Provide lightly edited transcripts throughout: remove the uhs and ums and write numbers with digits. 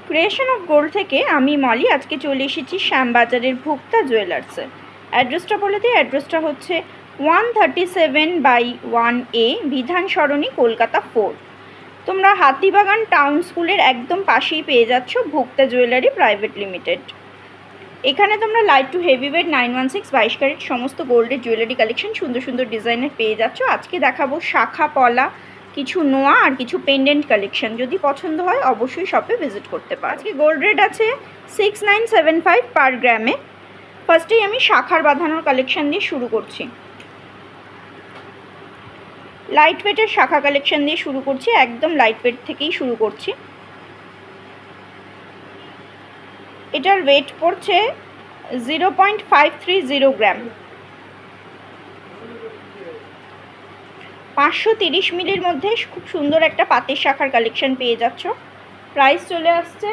Creation of gold থেকে আমি মলি আজকে চলে এসেছি শ্যামবাজারের ভুক্তা জুয়েলার্সে। অ্যাড্রেসটা বলে দিই, অ্যাড্রেসটা হচ্ছে 137/1A বিধান সরণি, কলকাতা 4। তোমরা হাতিবাগান টাউন স্কুলের একদম পাশেই পেয়ে যাচ্ছ ভুক্তা জুয়েলারি প্রাইভেট লিমিটেড। এখানে তোমরা light to heavy weight 916 22 carat সমস্ত গোল্ডের জুয়েলারি কালেকশন সুন্দর সুন্দর ডিজাইনের পেয়ে যাচ্ছ। আজকে দেখাবো শাখা পলা, কিছু নোয়া আর কিছু পেন্ডেন্ট কালেকশন। যদি পছন্দ হয় অবশ্যই শপে ভিজিট করতে পারো। আজকে গোল্ড রেট আছে 6975 পার গ্রামে। ফার্স্টেই আমি শাখার বাঁধানোর কালেকশন দিয়ে শুরু করছি। লাইট ওয়েটের শাখা কালেকশন দিয়ে শুরু করছি, একদম লাইট ওয়েট থেকেই শুরু করছি। এটার ওয়েট পড়ছে 0.530 গ্রাম। 530 মিলির মধ্যে খুব সুন্দর একটা পাতের শাখার কালেকশন পেয়ে যাচ্ছ। প্রাইস চলে আসছে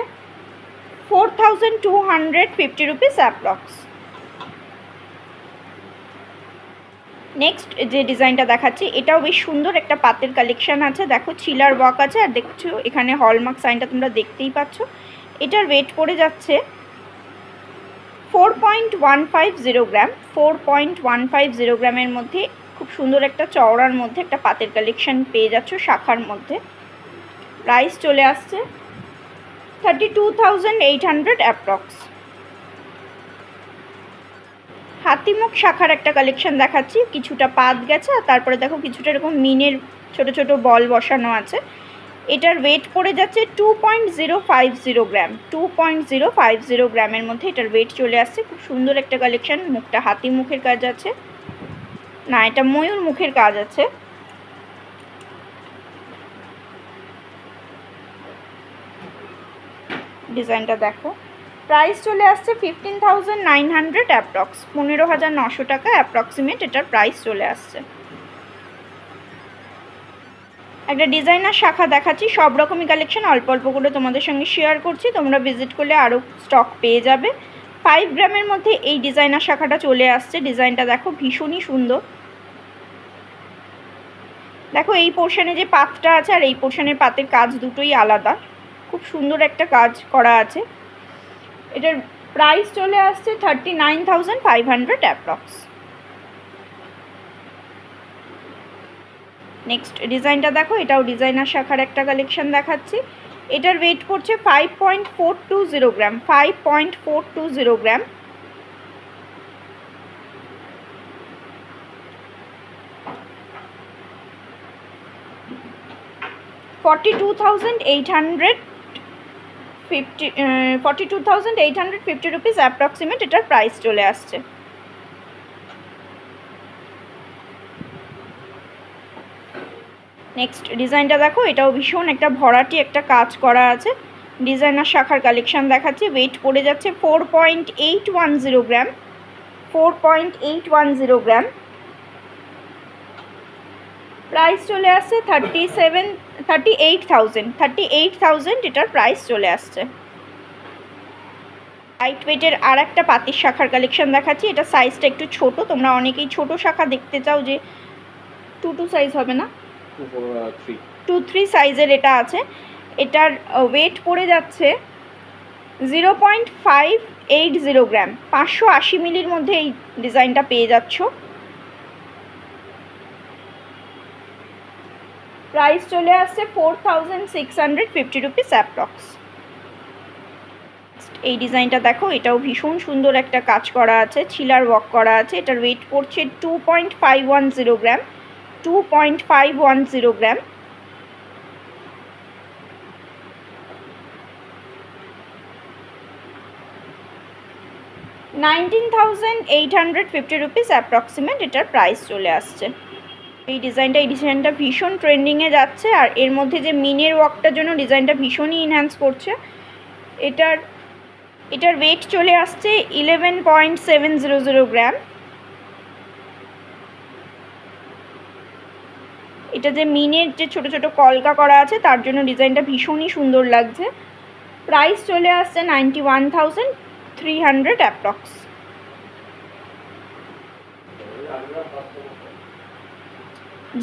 4250 রুপিস অ্যাপ্রক্স। নেক্সট যে ডিজাইনটা দেখাচ্ছি এটাও বেশ সুন্দর একটা পাতের কালেকশন আছে। দেখো চিলার ওয়ার্ক আছে আর দেখছো এখানে হলমার্ক সাইনটা তোমরা দেখতেই পাচ্ছ। এটার ওয়েট পড়ে যাচ্ছে 4.150 গ্রাম। 4.150 গ্রামের মধ্যে খুব সুন্দর একটা চওড়ার মধ্যে একটা পাতের কালেকশন পেয়ে যাচ্ছ শাখার মধ্যে। প্রাইস চলে আসছে 32,800 অ্যাপ্রক্স। হাতিমুখ শাখার একটা কালেকশন দেখাচ্ছি, কিছুটা পাত গেছে আর তারপরে দেখো কিছুটা এরকম মিনের ছোট ছোট বল বসানো আছে। এটার ওয়েট পড়ে যাচ্ছে 2.050 গ্রাম। 2.050 গ্রামের মধ্যে এটার ওয়েট চলে আসছে। খুব সুন্দর একটা কালেকশন। মুখটা হাতি মুখের কাজ আছে, না এটা ময়ূর মুখের কাজ আছে। ডিজাইনটা দেখো। প্রাইস চলে আসছে 15,900 অ্যাপ্রক্স। 15,900 টাকা অ্যাপ্রক্সিমেট এটার প্রাইস চলে আসছে। একটা ডিজাইনার শাখা দেখাচ্ছি, সব রকমই কালেকশন অল্প অল্প করে তোমাদের সঙ্গে শেয়ার করছি। তোমরা ভিজিট করলে আরও স্টক পেয়ে যাবে। 5 গ্রামের মধ্যে এই ডিজাইনার শাখাটা চলে আসছে। ডিজাইনটা দেখো ভীষণই সুন্দর। দেখো এই পোর্শনে যে পাতটা আছে আর এই পোর্শনের পাতের কাজ দুটোই আলাদা। খুব সুন্দর একটা কাজ করা আছে। এটার প্রাইস চলে আসছে 39,500 অ্যাপ্রক্স। নেক্সট ডিজাইনটা দেখো, এটাও ডিজাইনার শাখার একটা কালেকশন দেখাচ্ছি। এটার ওয়েট পড়ছে 5.420 গ্রাম। 5.420 গ্রাম। $42,850 রুপিস অ্যাপ্রক্সিমেট এটার প্রাইস চলে আসছে। নেক্সট ডিজাইনটা দেখো, এটাও ভীষণ একটা ভরাটি একটা কাজ করা আছে। ডিজাইনার শাখার কালেকশন দেখাচ্ছি। ওয়েট পড়ে যাচ্ছে 4.810 গ্রাম। 4.810 গ্রাম। প্রাইস চলে আসছে 38,000 এটার প্রাইস চলে আসছে। লাইট ওয়েটের আর একটা পাতির শাখার কালেকশন দেখাচ্ছি। এটা সাইজটা একটু ছোট, তোমরা অনেকেই ছোট শাখা দেখতে চাও, যে 2 সাইজ হবে না, 2-3 সাইজের এটা আছে। এটার ওয়েট পড়ে যাচ্ছে 0.580 গ্রাম। 580 মিলির মধ্যে এই ডিজাইনটা পেয়ে যাচ্ছ। প্রাইস চলে আসছে 4,650 রুপিস অ্যাপ্রক্স। এই ডিজাইনটা দেখো, এটাও ভীষণ সুন্দর একটা কাজ করা আছে, ছিলার ওয়ার্ক করা আছে। এটার ওয়েট পড়ছে 2.510 গ্রাম। 2.510 গ্রাম। $19,850 রুপিস অ্যাপ্রক্সিমেট এটার প্রাইস চলে আসছে। এই ডিজাইনটা ভীষণ ট্রেন্ডিংয়ে যাচ্ছে আর এর মধ্যে যে মিনের ওয়ার্কটার জন্য ডিজাইনটা ভীষণই এনহ্যান্স করছে। এটার ওয়েট চলে আসছে 11.700 গ্রাম। এটা যে মিনের যে ছোট ছোট কলকা করা আছে তার জন্য ডিজাইনটা ভীষণই সুন্দর লাগছে। প্রাইস চলে আসছে 91,300 অ্যাপ্রক্স।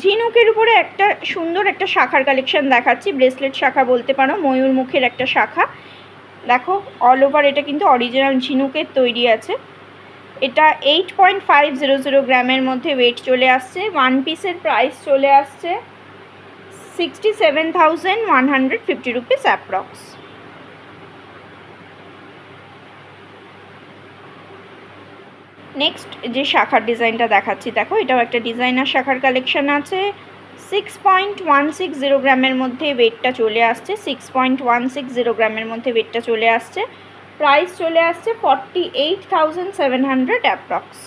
ঝিনুকের উপরে একটা সুন্দর একটা শাখার কালেকশন দেখাচ্ছি। ব্রেসলেট শাখা বলতে পারো, ময়ূর মুখের একটা শাখা। দেখো অল ওভার এটা কিন্তু অরিজিনাল ঝিনুকের তৈরি আছে। এটা 8.500 গ্রামের মধ্যে ওয়েট চলে আসছে। ওয়ান পিসের প্রাইস চলে আসছে 67,150 রুপিস অ্যাপ্রক্স। নেক্সট যে শাখার ডিজাইনটা দেখাচ্ছি দেখো, এটাও একটা ডিজাইনার শাখার কালেকশন আছে। 6.160 গ্রামের মধ্যে ওয়েটটা চলে আসছে। 6.160 গ্রামের মধ্যে ওয়েটটা চলে আসছে। প্রাইস চলে আসছে 48,700 অ্যাপ্রক্স।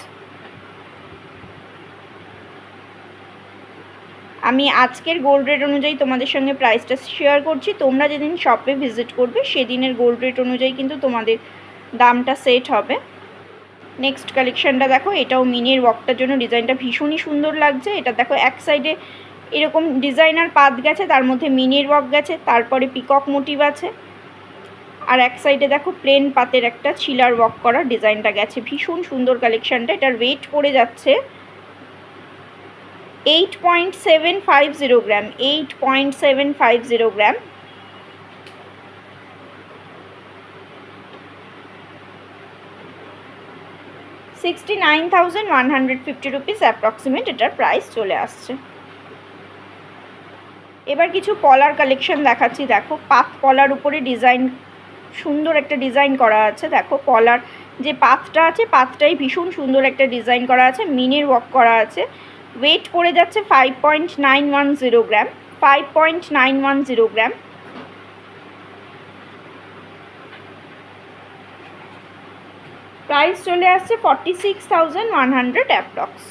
আমি আজকের গোল্ড রেট অনুযায়ী তোমাদের সঙ্গে প্রাইসটা শেয়ার করছি। তোমরা যেদিন শপে ভিজিট করবে সেদিনের গোল্ড রেট অনুযায়ী কিন্তু তোমাদের দামটা সেট হবে। নেক্সট কালেকশানটা দেখো, এটাও মিনির ওয়ার্কটার জন্য ডিজাইনটা ভীষণই সুন্দর লাগছে। এটা দেখো এক সাইডে এরকম ডিজাইনার পাত গেছে, তার মধ্যে মিনির ওয়ার্ক গেছে, তারপরে পিকক মোটিভ আছে, আর এক সাইডে দেখো প্লেন পাতের একটা ছিলার ওয়ার্ক করা ডিজাইনটা গেছে। ভীষণ সুন্দর কালেকশানটা। এটার ওয়েট পড়ে যাচ্ছে 8.750 গ্রাম। 8.750 গ্রাম। ₹69,150 রুপিস অ্যাপ্রক্সিমেট এটার প্রাইস চলে আসছে। এবার কিছু পলার কালেকশন দেখাচ্ছি। দেখো পাত পলার উপরে ডিজাইন, সুন্দর একটা ডিজাইন করা আছে। দেখো পলার যে পাতটা আছে, পাতটাই ভীষণ সুন্দর একটা ডিজাইন করা আছে, মিনির ওয়ার্ক করা আছে। ওয়েট পড়ে যাচ্ছে 5.910 গ্রাম। 5.910 গ্রাম। প্রাইস চলে আসছে 46,100 অ্যাপ্রক্স।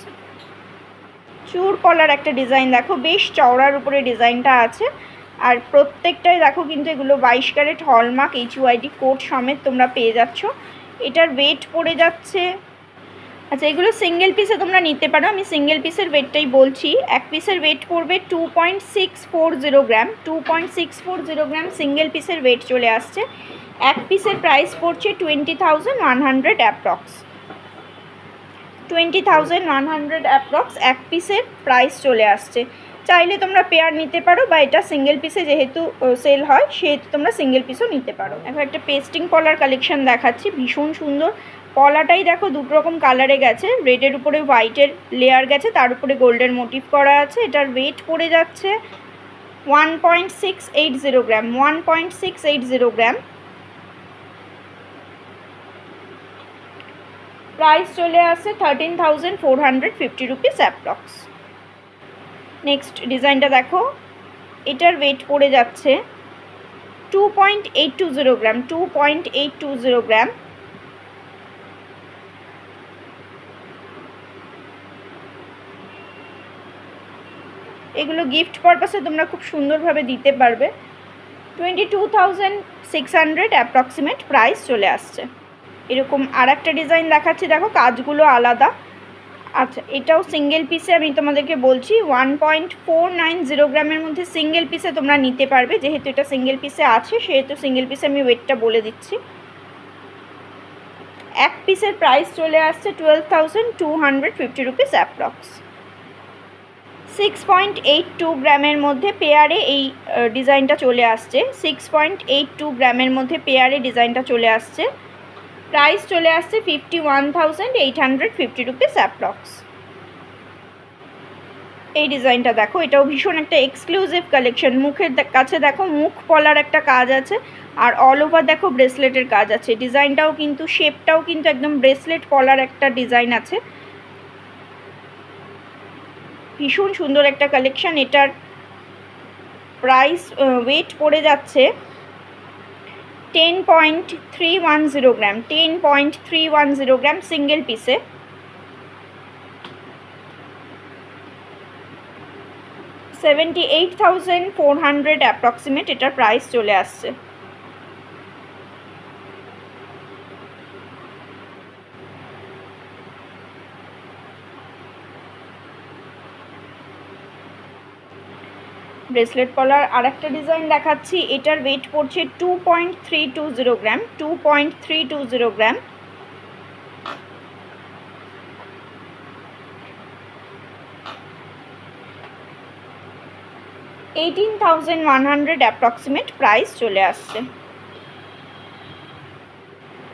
চুর পলার একটা ডিজাইন দেখো, বেশ চওড়ার উপরে ডিজাইনটা আছে, আর প্রত্যেকটাই দেখো কিন্তু এগুলো 22 ক্যারেট হলমার্ক HUID কোড সমেত তোমরা পেয়ে যাচ্ছ। এটার ওয়েট পড়ে যাচ্ছে, আচ্ছা এগুলো সিঙ্গেল পিসে তোমরা নিতে পারো, আমি সিঙ্গেল পিসের ওয়েটটাই বলছি। এক পিসের ওয়েট পড়বে 2.640 গ্রাম। 2.640 গ্রাম সিঙ্গেল পিসের ওয়েট চলে আসছে। এক পিসের প্রাইস পড়ছে 20,100 অ্যাপ্রক্স। 20,100 অ্যাপ্রক্স এক পিসের প্রাইস চলে আসছে। চাইলে তোমরা পেয়ার নিতে পারো, বা এটা সিঙ্গেল পিসে যেহেতু সেল হয় সেহেতু তোমরা সিঙ্গেল পিসও নিতে পারো। এখন একটা পেস্টিং পলার কালেকশন দেখাচ্ছি, ভীষণ সুন্দর। পলাটাই দেখো দুটো রকম কালারে গেছে, রেডের উপরে হোয়াইটের লেয়ার গেছে, তার উপরে গোল্ডের মোটিভ করা আছে। এটার ওয়েট পড়ে যাচ্ছে 1.680 গ্রাম। 1.680 গ্রাম। প্রাইস চলে আসছে 13,450 রুপিস অ্যাপ্রক্স। নেক্সট ডিজাইনটা দেখো, এটার ওয়েট পড়ে যাচ্ছে 2.820 গ্রাম। 2.820 গ্রাম। এগুলো গিফট পারপাসে তোমরা খুব সুন্দরভাবে দিতে পারবে। 22,600 অ্যাপ্রক্সিমেট প্রাইস চলে আসছে। এরকম আর একটা ডিজাইন দেখাচ্ছি, দেখো কাজগুলো আলাদা। আচ্ছা এটাও সিঙ্গেল পিসে আমি তোমাদেরকে বলছি 1.490 গ্রামের মধ্যে সিঙ্গেল পিসে তোমরা নিতে পারবে। যেহেতু এটা সিঙ্গেল পিসে আছে সেহেতু সিঙ্গেল পিসে আমি ওয়েটটা বলে দিচ্ছি। এক পিসের প্রাইস চলে আসছে 12,250 রুপিস অ্যাপ্রক্স। 6.82 গ্রামের মধ্যে পেয়ারে এই ডিজাইনটা চলে আসছে। 6.82 গ্রামের মধ্যে পেয়ারে ডিজাইনটা চলে আসছে। প্রাইস চলে আসছে 51,850 রুপিস অ্যাপ্রক্স। এই ডিজাইনটা দেখো, এটাও ভীষণ একটা এক্সক্লুসিভ কালেকশন। মুখের কাছে দেখো মুখ পলার একটা কাজ আছে, আর অল ওভার দেখো ব্রেসলেটের কাজ আছে। ডিজাইনটাও কিন্তু শেপটাও কিন্তু একদম ব্রেসলেট পলার একটা ডিজাইন আছে। ভীষণ সুন্দর একটা কালেকশন। এটার প্রাইস ওয়েট পড়ে যাচ্ছে 10.310 গ্রাম। 10.310 গ্রাম সিঙ্গেল পিসে। $78,400 অ্যাপ্রক্সিমেট এটার প্রাইস চলে আসছে। ব্রেসলেট পলার আর একটা ডিজাইন দেখাচ্ছি। এটার ওয়েট পড়ছে 2.320 গ্রাম। 2.320 গ্রাম। $18,100 অ্যাপ্রক্সিমেট প্রাইস চলে আসছে।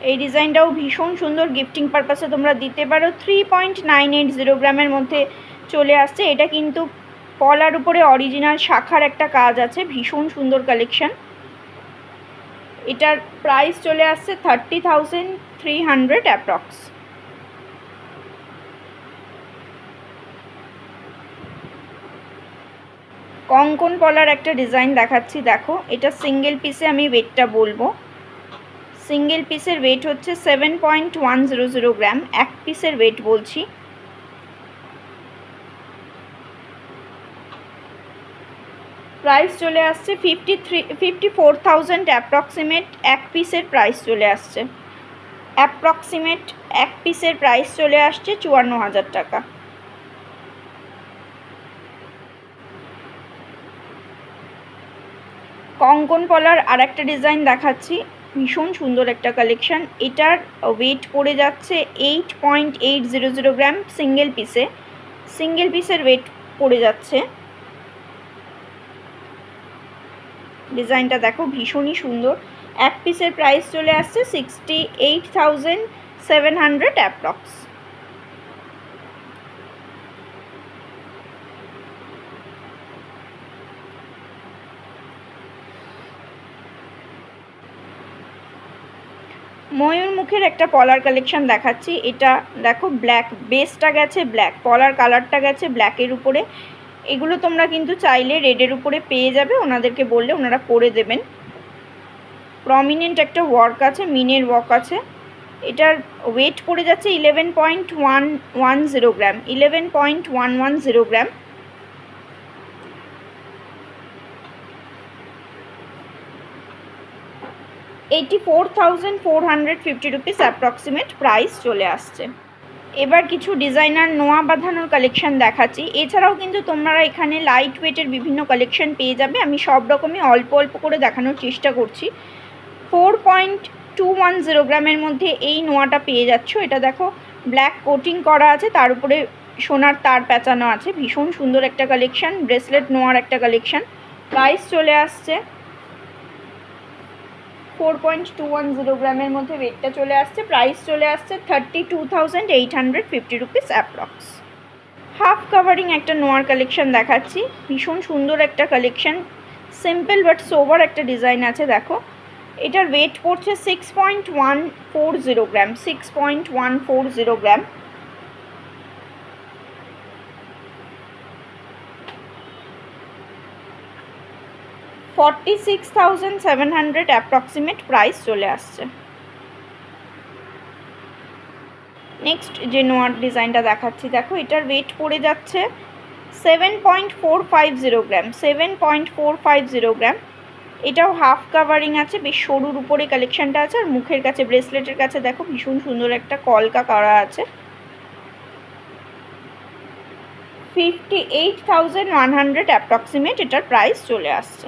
এই ডিজাইনটাও ভীষণ সুন্দর, গিফটিং পারপাসে তোমরা দিতে পারো। 3.980 গ্রামের মধ্যে চলে আসছে। এটা কিন্তু পলার উপরে অরিজিনাল শাখার একটা কাজ আছে, ভীষণ সুন্দর কালেকশন। এটার প্রাইস চলে আসছে 30,300 অ্যাপ্রক্স। কঙ্কন পলার একটা ডিজাইন দেখাচ্ছি, দেখো এটা সিঙ্গেল পিসে আমি ওয়েটটা বলবো। সিঙ্গেল পিসের ওয়েট হচ্ছে 7.100 গ্রাম, এক পিসের ওয়েট বলছি। প্রাইস চলে আসছে 54,000 অ্যাপ্রক্সিমেট, এক পিসের প্রাইস চলে আসছে। অ্যাপ্রক্সিমেট এক পিসের প্রাইস চলে আসছে 54,000 টাকা। কঙ্কন পলার আর একটা ডিজাইন দেখাচ্ছি, ভীষণ সুন্দর একটা কালেকশন। এটার ওয়েট পড়ে যাচ্ছে 8.800 গ্রাম সিঙ্গেল পিসে। সিঙ্গেল পিসের ওয়েট পড়ে যাচ্ছে। ডিজাইনটা দেখো ভীষণই সুন্দর। এক পিসের প্রাইস চলে আসছে 68,700 অ্যাপ্রক্স। ময়ূর মুখের একটা পলার কালেকশন দেখাচ্ছি। এটা দেখো ব্ল্যাক, বেসটা গেছে ব্ল্যাক, পলার কালারটা গেছে ব্ল্যাকের উপরে। এগুলো তোমরা কিন্তু চাইলে রেডের উপরে পেয়ে যাবে, ওনাদেরকে বললে ওনারা করে দেবেন। প্রমিনেন্ট একটা ওয়ার্ক আছে, মিনের ওয়ার্ক আছে। এটার ওয়েট পড়ে যাচ্ছে 11.110 গ্রাম, 11.110 গ্রাম। ₹84,450 অ্যাপ্রক্সিমেট প্রাইস চলে আসছে। এবার কিছু ডিজাইনার নোয়া বাঁধানোর কালেকশন দেখাচ্ছি। এছাড়াও কিন্তু তোমরা এখানে লাইট ওয়েটের বিভিন্ন কালেকশন পেয়ে যাবে। আমি সব রকমই অল্প অল্প করে দেখানোর চেষ্টা করছি। 4.210 গ্রামের মধ্যে এই নোয়াটা পেয়ে যাচ্ছ। এটা দেখো ব্ল্যাক কোটিং করা আছে, তার উপরে সোনার তার পেঁচানো আছে, ভীষণ সুন্দর একটা কালেকশন। ব্রেসলেট নোয়ার একটা কালেকশন। প্রাইস চলে আসছে 4.210 গ্রামের মধ্যে ওয়েটটা চলে আসছে। প্রাইস চলে আসছে 32,850 অ্যাপ্রক্স। হাফ কাভারিং একটা নোয়ার কালেকশন দেখাচ্ছি, ভীষণ সুন্দর একটা কালেকশন। সিম্পল বাট সোবার একটা ডিজাইন আছে দেখো। এটার ওয়েট পড়ছে 6.140 গ্রাম, 6.140 গ্রাম। $46,700 অ্যাপ্রক্সিমেট প্রাইস চলে আসছে। নেক্সট যে নোয়ার ডিজাইনটা দেখাচ্ছি দেখো, এটার ওয়েট পড়ে যাচ্ছে 7.450 গ্রাম, 7.450 গ্রাম। এটাও হাফ কাভারিং আছে, বেশ সরুর উপরে কালেকশনটা আছে। আর মুখের কাছে, ব্রেসলেটের কাছে দেখো ভীষণ সুন্দর একটা কলকা করা আছে। 58,100 অ্যাপ্রক্সিমেট এটার প্রাইস চলে আসছে।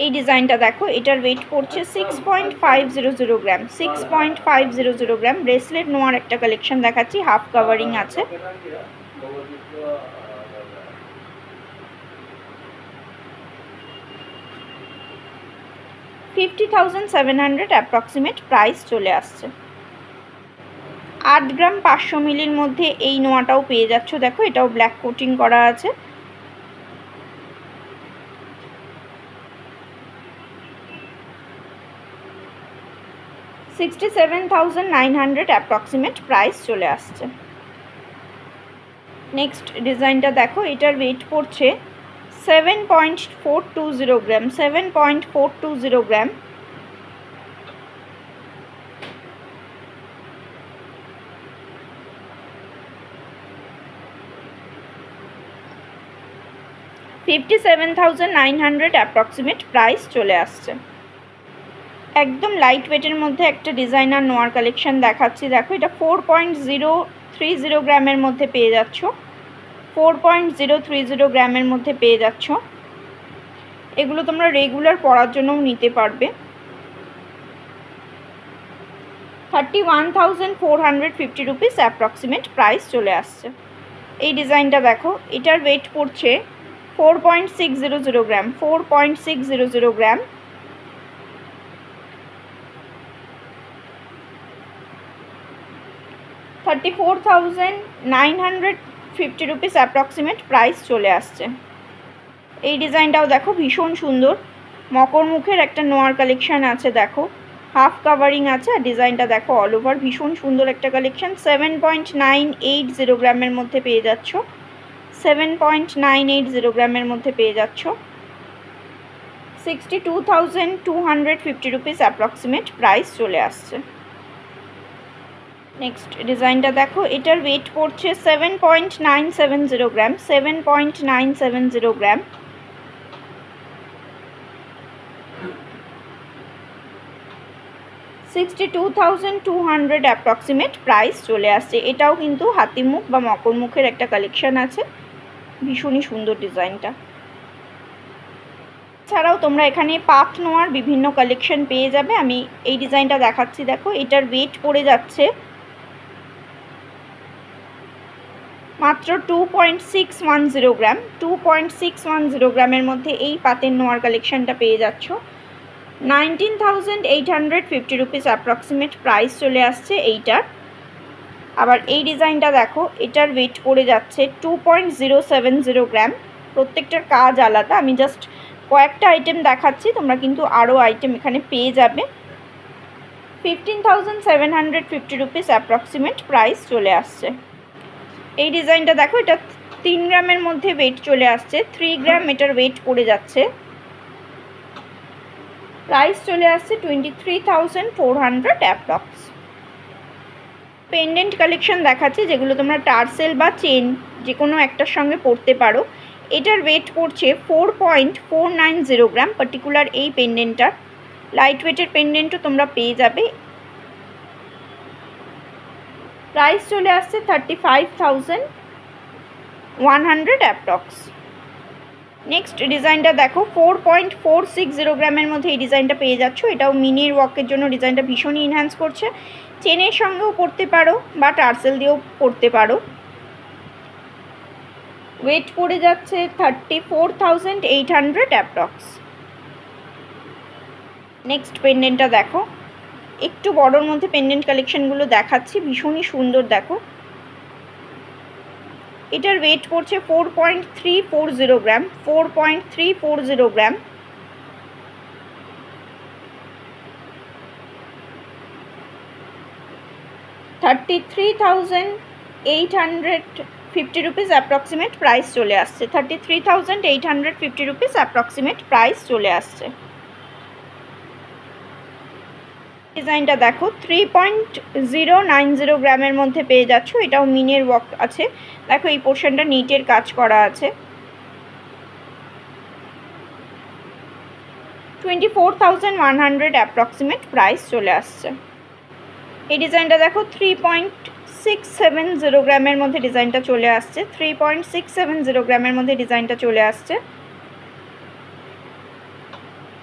এই ডিজাইনটা দেখো, এটার ওয়েট পড়ছে 6.500 গ্রাম, 6.500 গ্রাম। ব্রেসলেট নোয়ার একটা কালেকশন দেখাচ্ছি, হাফ কাভারিং আছে। $50,700 অ্যাপ্রক্সিমেট প্রাইস চলে আসছে। 8 গ্রাম 500 মিলির মধ্যে এই নোয়াটাও পেয়ে যাচ্ছ। দেখো এটাও ব্ল্যাক কোটিং করা আছে। $67,900 অ্যাপ্রক্সিমেট প্রাইস চলে আসছে। নেক্সট ডিজাইনটা দেখো, এটার ওয়েট পড়ছে 7.420 গ্রাম, 7.420 গ্রাম। $57,900 অ্যাপ্রক্সিমেট প্রাইস চলে আসছে। একদম লাইট ওয়েটের মধ্যে একটা ডিজাইনার নোয়ার কালেকশন দেখাচ্ছি দেখো। এটা 4.030 গ্রামের মধ্যে পেয়ে যাচ্ছ, 4.030 গ্রামের মধ্যে পেয়ে যাচ্ছ। এগুলো তোমরা রেগুলার পরার জন্যও নিতে পারবে। 31,450 রুপিস অ্যাপ্রক্সিমেট প্রাইস চলে আসছে। এই ডিজাইনটা দেখো, এটার ওয়েট পড়ছে 4.600 গ্রাম, 4.600 গ্রাম। 34,950 রুপিস অ্যাপ্রক্সিমেট প্রাইস চলে আসছে। এই ডিজাইনটাও দেখো ভীষণ সুন্দর, মকর মুখের একটা নোয়ার কালেকশান আছে, দেখো হাফ কাভারিং আছে আর ডিজাইনটা দেখো অল ওভার ভীষণ সুন্দর একটা কালেকশান। 7.980 গ্রামের মধ্যে পেয়ে যাচ্ছ, 7.980 গ্রামের মধ্যে পেয়ে যাচ্ছ। 62,250 রুপিস অ্যাপ্রক্সিমেট প্রাইস চলে আসছে। নেক্সট ডিজাইনটা দেখো, এটার ওয়েট পড়ছে 7.970 গ্রাম, 7.970 গ্রাম। $62,200 অ্যাপ্রক্সিমেট প্রাইস চলে আসছে। এটাও কিন্তু হাতিমুখ বা মকর মুখের একটা কালেকশান আছে, ভীষণই সুন্দর ডিজাইনটা। ছাড়াও তোমরা এখানে পাত নোয়ার বিভিন্ন কালেকশন পেয়ে যাবে। আমি এই ডিজাইনটা দেখাচ্ছি, দেখো এটার ওয়েট পড়ে যাচ্ছে মাত্র 2.610 গ্রাম। 2.610 গ্রামের মধ্যে এই পাতের নোয়ার কালেকশানটা পেয়ে যাচ্ছ। 19,850 রুপিস অ্যাপ্রক্সিমেট প্রাইস চলে আসছে এইটার। আবার এই ডিজাইনটা দেখো, এটার ওয়েট পড়ে যাচ্ছে 2.070 গ্রাম। প্রত্যেকটার কাজ আলাদা, আমি জাস্ট কয়েকটা আইটেম দেখাচ্ছি, তোমরা কিন্তু আরও আইটেম এখানে পেয়ে যাবে। 15,750 রুপিস অ্যাপ্রক্সিমেট প্রাইস চলে আসছে। এই ডিজাইনটা দেখো, এটা 3 গ্রামের মধ্যে ওয়েট চলে আসছে, 3 গ্রাম এটার ওয়েট পড়ে যাচ্ছে। প্রাইস চলে আসছে 23,400 অ্যাপ্রক্স। পেন্ডেন্ট কালেকশন দেখাচ্ছি, যেগুলো তোমরা টার্সেল বা চেন যে কোনো একটার সঙ্গে পরতে পারো। এটার ওয়েট পড়ছে 4.490 গ্রাম, পার্টিকুলার এই পেন্ডেন্টটার। লাইট ওয়েটের পেন্ডেন্টও তোমরা পেয়ে যাবে। প্রাইস চলে আসছে 35,100 অ্যাপ্রক্স। নেক্সট ডিজাইনটা দেখো, 4.460 গ্রামের মধ্যে এই ডিজাইনটা পেয়ে যাচ্ছ। এটাও মিনির ওয়ার্কের জন্য ডিজাইনটা ভীষণই এনহ্যান্স করছে। চেনের সঙ্গেও পরতে পারো বা টার্সেল দিয়েও পরতে পারো। ওয়েট পড়ে যাচ্ছে 34,800 অ্যাপ্রক্স। নেক্সট পেন্ডেন্টটা দেখো, একটু বড়োর মধ্যে পেন্ডেন্ট কালেকশানগুলো দেখাচ্ছি, ভীষণই সুন্দর দেখো। এটার ওয়েট পড়ছে 4.340 গ্রাম, 4.340 গ্রাম। $33,850 রুপিস অ্যাপ্রক্সিমেট প্রাইস চলে আসছে। 33,850 রুপিস অ্যাপ্রক্সিমেট প্রাইস চলে আসছে। ডিজাইনটা দেখো, 3.090 গ্রামের মধ্যে পেয়ে যাচ্ছ। এটাও মিনের ওয়ার্ক আছে, দেখো এই পোর্শনটা নিটের কাজ করা আছে। 24,100 অ্যাপ্রক্সিমেট প্রাইস চলে আসছে। এই ডিজাইনটা দেখো, 3.670 গ্রামের মধ্যে ডিজাইনটা চলে আসছে। 3.670 গ্রামের মধ্যে ডিজাইনটা চলে আসছে।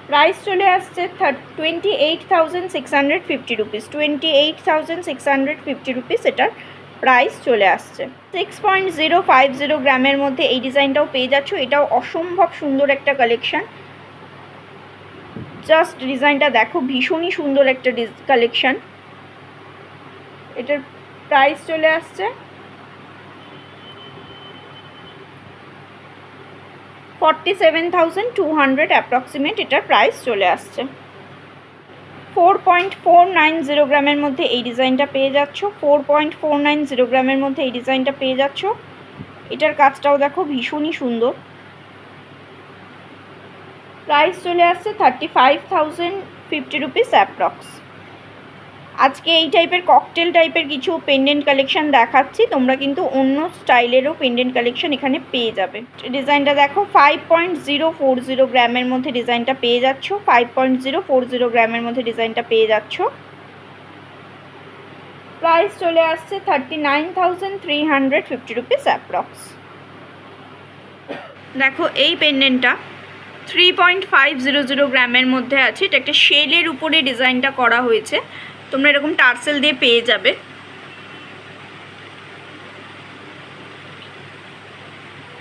প্রাইস চলে আসছে 28,650 রুপিস, 28,650 রুপিস এটার প্রাইস চলে আসছে। 6.050 গ্রামের মধ্যে এই ডিজাইনটাও পেয়ে যাচ্ছ। এটাও অসম্ভব সুন্দর একটা কালেকশান। জাস্ট ডিজাইনটা দেখো, ভীষণই সুন্দর একটা কালেকশান। এটার প্রাইস চলে আসছে 47,200 অ্যাপ্রক্সিমেট এটার প্রাইস চলে আসছে। 4.490 গ্রামের মধ্যে এই ডিজাইনটা পেয়ে যাচ্ছ। 4.490 গ্রামের মধ্যে এই ডিজাইনটা পেয়ে যাচ্ছ। এটার কাজটাও দেখো, ভীষণই সুন্দর। প্রাইস চলে আসছে 35,050 রুপিস অ্যাপ্রক্স। আজকে এই টাইপের ককটেল টাইপের কিছু পেন্ডেন্ট কালেকশন দেখাচ্ছি, তোমরা কিন্তু অন্য স্টাইলেরও পেন্ডেন্ট কালেকশন এখানে পেয়ে যাবে। ডিজাইনটা দেখো, 5.040 গ্রামের মধ্যে ডিজাইনটা পেয়ে যাচ্ছ। 5.040 গ্রামের মধ্যে ডিজাইনটা পেয়ে যাচ্ছ। প্রাইস চলে আসছে 39,350 রুপিস অ্যাপ্রক্স। দেখো এই পেন্ডেন্টটা 3.500 গ্রামের মধ্যে আছে। এটা একটা শেলের উপরে ডিজাইনটা করা হয়েছে, তোমরা এরকম টার্সেল দিয়ে পেয়ে যাবে।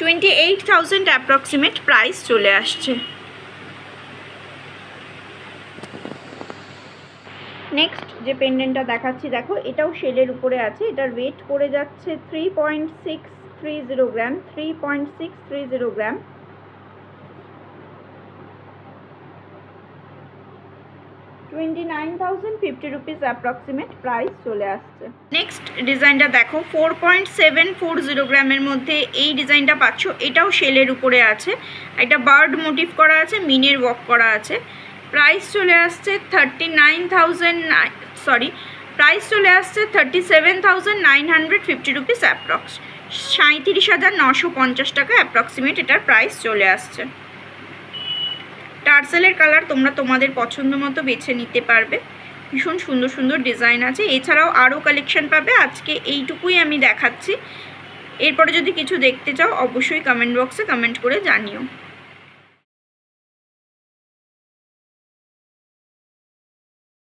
28,000 অ্যাপ্রক্সিমেট প্রাইস চলে আসছে। নেক্সট যে পেন্ডেন্টটা দেখাচ্ছি দেখো, এটাও শেলের উপরে আছে। এটার ওয়েট পড়ে যাচ্ছে 3.630 গ্রাম, 3.630 গ্রাম। ₹29,050 অ্যাপ্রক্সিমেট প্রাইস চলে আসছে। নেক্সট ডিজাইনটা দেখো, 4.740 গ্রামের মধ্যে এই ডিজাইনটা পাচ্ছ। এটাও শেলের উপরে আছে, একটা বার্ড মোটিভ করা আছে, মিনের ওয়ার্ক করা আছে। প্রাইস চলে আসছে 37,950 রুপিস অ্যাপ্রক্স, 37,950 টাকা অ্যাপ্রক্সিমেট এটার প্রাইস চলে আসছে। টার্সেলের কালার তোমরা তোমাদের পছন্দ মতো বেছে নিতে পারবে। ভীষণ সুন্দর সুন্দর ডিজাইন আছে, এছাড়াও আরও কালেকশন পাবে। আজকে এইটুকুই আমি দেখাচ্ছি, এরপরে যদি কিছু দেখতে চাও অবশ্যই কমেন্ট বক্সে কমেন্ট করে জানিও।